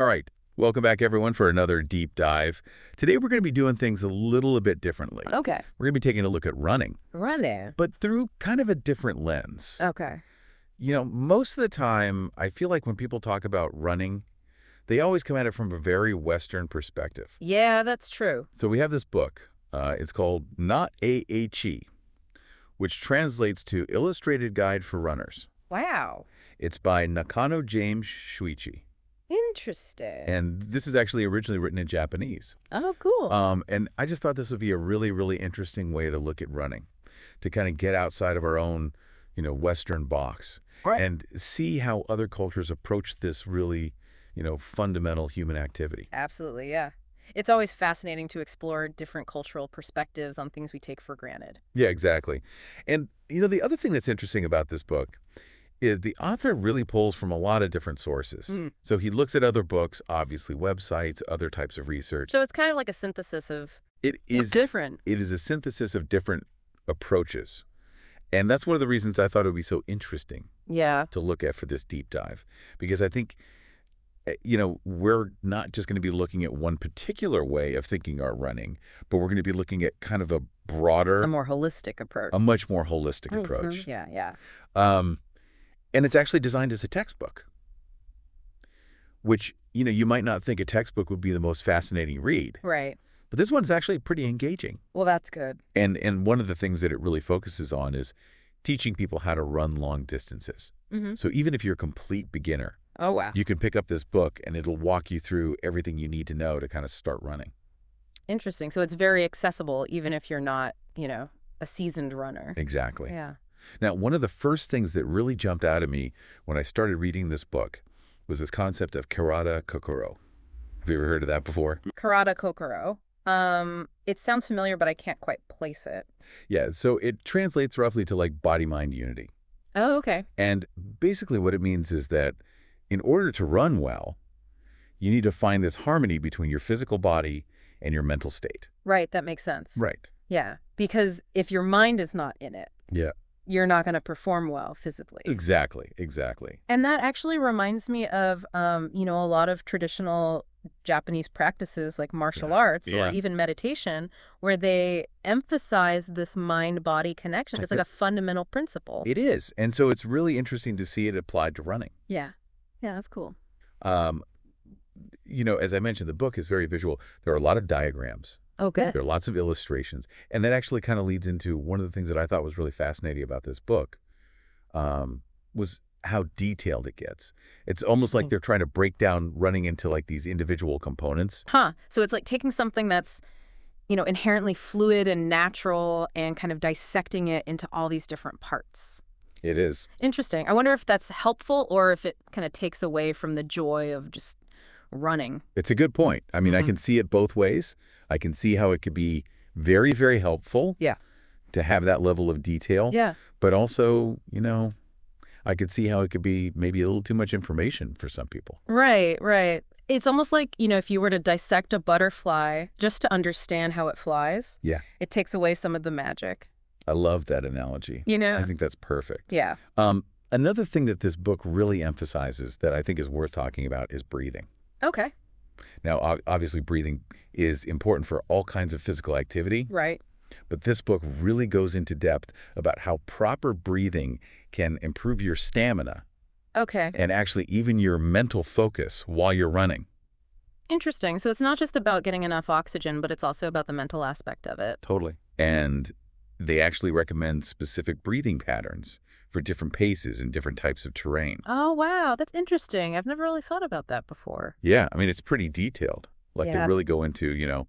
All right, welcome back everyone for another deep dive. Today we're going to be doing things a little bit differently. Okay. We're going to be taking a look at running, Running. but through kind of a different lens. Okay. Most of the time, I feel like when people talk about running, they always come at it from a very Western perspective. Yeah, that's true. So we have this book. It's called Not AHE, which translates to Illustrated Guide for Runners. Wow. It's by Nakano James Shuichi. Interesting. And this is actually originally written in Japanese. Oh, cool. And I just thought this would be a really, really interesting way to look at running, to kind of get outside of our own, Western box Right. and see how other cultures approach this really, fundamental human activity. Absolutely, yeah. It's always fascinating to explore different cultural perspectives on things we take for granted. Yeah, exactly. And, the other thing that's interesting about this book is the author really pulls from a lot of different sources. So he looks at other books, obviously websites, other types of research. So it's kind of like a synthesis of It is different. It is a synthesis of different approaches. And that's one of the reasons I thought it would be so interesting Yeah. to look at for this deep dive. Because I think, we're not just going to be looking at one particular way of thinking our running, but we're going to be looking at kind of a broader, A more holistic approach. a much more holistic Nice. approach. Yeah, yeah. And it's actually designed as a textbook, which, you might not think a textbook would be the most fascinating read. Right. But this one's actually pretty engaging. Well, that's good. And one of the things that it really focuses on is teaching people how to run long distances. Mm-hmm. So even if you're a complete beginner, Oh, wow. you can pick up this book and it'll walk you through everything you need to know to kind of start running. Interesting. So it's very accessible, even if you're not, a seasoned runner. Exactly. Yeah. Now, one of the first things that really jumped out at me when I started reading this book was this concept of karada kokoro. Have you ever heard of that before? Karada Kokoro. It sounds familiar, but I can't quite place it. Yeah, so it translates roughly to like body-mind unity. Oh, okay. And basically what it means is that in order to run well, you need to find this harmony between your physical body and your mental state. Right, that makes sense. Right. Yeah, because if your mind is not in it, Yeah. you're not going to perform well physically. Exactly. And that actually reminds me of, a lot of traditional Japanese practices like martial Yes, arts yeah. or even meditation, where they emphasize this mind-body connection. It's like a fundamental principle. It is. And so it's really interesting to see it applied to running. Yeah. Yeah, that's cool. As I mentioned, the book is very visual. There are a lot of diagrams. Oh, good. There are lots of illustrations. And that actually kind of leads into one of the things that I thought was really fascinating about this book was how detailed it gets. It's almost like they're trying to break down running into like these individual components. Huh. So it's like taking something that's, inherently fluid and natural and kind of dissecting it into all these different parts. It is. Interesting. I wonder if that's helpful or if it kind of takes away from the joy of just running. It's a good point. I mean, I can see it both ways. I can see how it could be very, very helpful Yeah. to have that level of detail. Yeah. But also, I could see how it could be maybe a little too much information for some people. Right, right. It's almost like, if you were to dissect a butterfly just to understand how it flies, Yeah. it takes away some of the magic. I love that analogy. I think that's perfect. Yeah. Another thing that this book really emphasizes that I think is worth talking about is breathing. Okay. Now, obviously, breathing is important for all kinds of physical activity, Right. but this book really goes into depth about how proper breathing can improve your stamina Okay. and actually even your mental focus while you're running. Interesting. So it's not just about getting enough oxygen, but it's also about the mental aspect of it. Totally. And they actually recommend specific breathing patterns for different paces and different types of terrain. Oh, wow. That's interesting. I've never really thought about that before. Yeah, I mean, it's pretty detailed. Like they Yeah. really go into,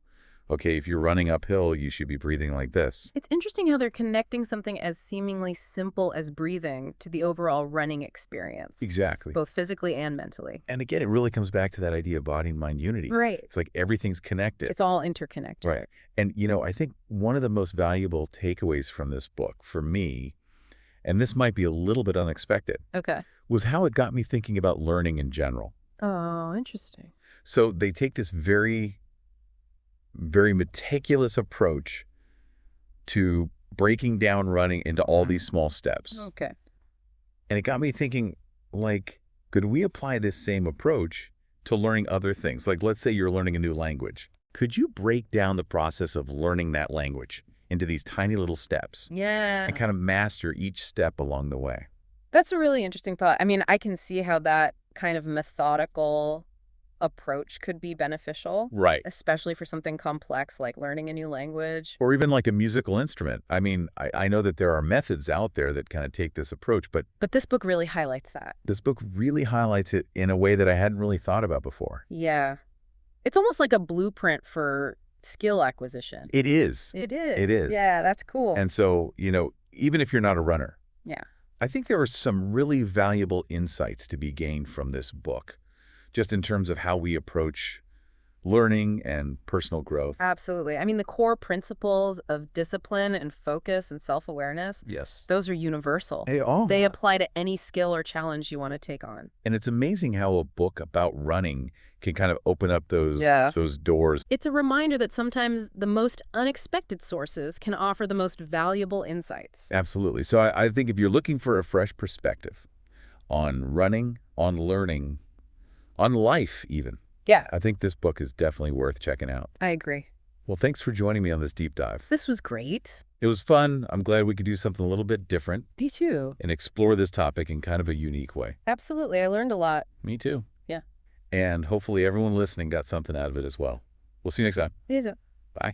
okay, if you're running uphill, you should be breathing like this. It's interesting how they're connecting something as seemingly simple as breathing to the overall running experience. Exactly. Both physically and mentally. And again, it really comes back to that idea of body and mind unity. Right. It's like everything's connected. It's all interconnected. Right. And, I think one of the most valuable takeaways from this book for me, and this might be a little bit unexpected, Okay. was how it got me thinking about learning in general. Oh, interesting. So they take this very, very meticulous approach to breaking down running into all these small steps. Okay. And it got me thinking, like, could we apply this same approach to learning other things? Like, let's say you're learning a new language. Could you break down the process of learning that language into these tiny little steps Yeah. and kind of master each step along the way? That's a really interesting thought. I mean, I can see how that kind of methodical approach could be beneficial. Right. Especially for something complex like learning a new language. Or even like a musical instrument. I mean, I know that there are methods out there that kind of take this approach, but this book really highlights that. this book really highlights it in a way that I hadn't really thought about before. Yeah. It's almost like a blueprint for skill acquisition. It is. It is. It is. Yeah, that's cool. And so, even if you're not a runner, yeah. I think there are some really valuable insights to be gained from this book, just in terms of how we approach learning and personal growth. Absolutely. I mean, the core principles of discipline and focus and self-awareness, Yes. those are universal. They They apply to any skill or challenge you want to take on. And it's amazing how a book about running can kind of open up those doors. It's a reminder that sometimes the most unexpected sources can offer the most valuable insights. Absolutely. So I think if you're looking for a fresh perspective on running, on learning, on life even, Yeah. I think this book is definitely worth checking out. I agree. Well, thanks for joining me on this deep dive. This was great. It was fun. I'm glad we could do something a little bit different Me too. and explore this topic in kind of a unique way. Absolutely. I learned a lot. Me too. Yeah. And hopefully everyone listening got something out of it as well. We'll see you next time. See you soon. Bye.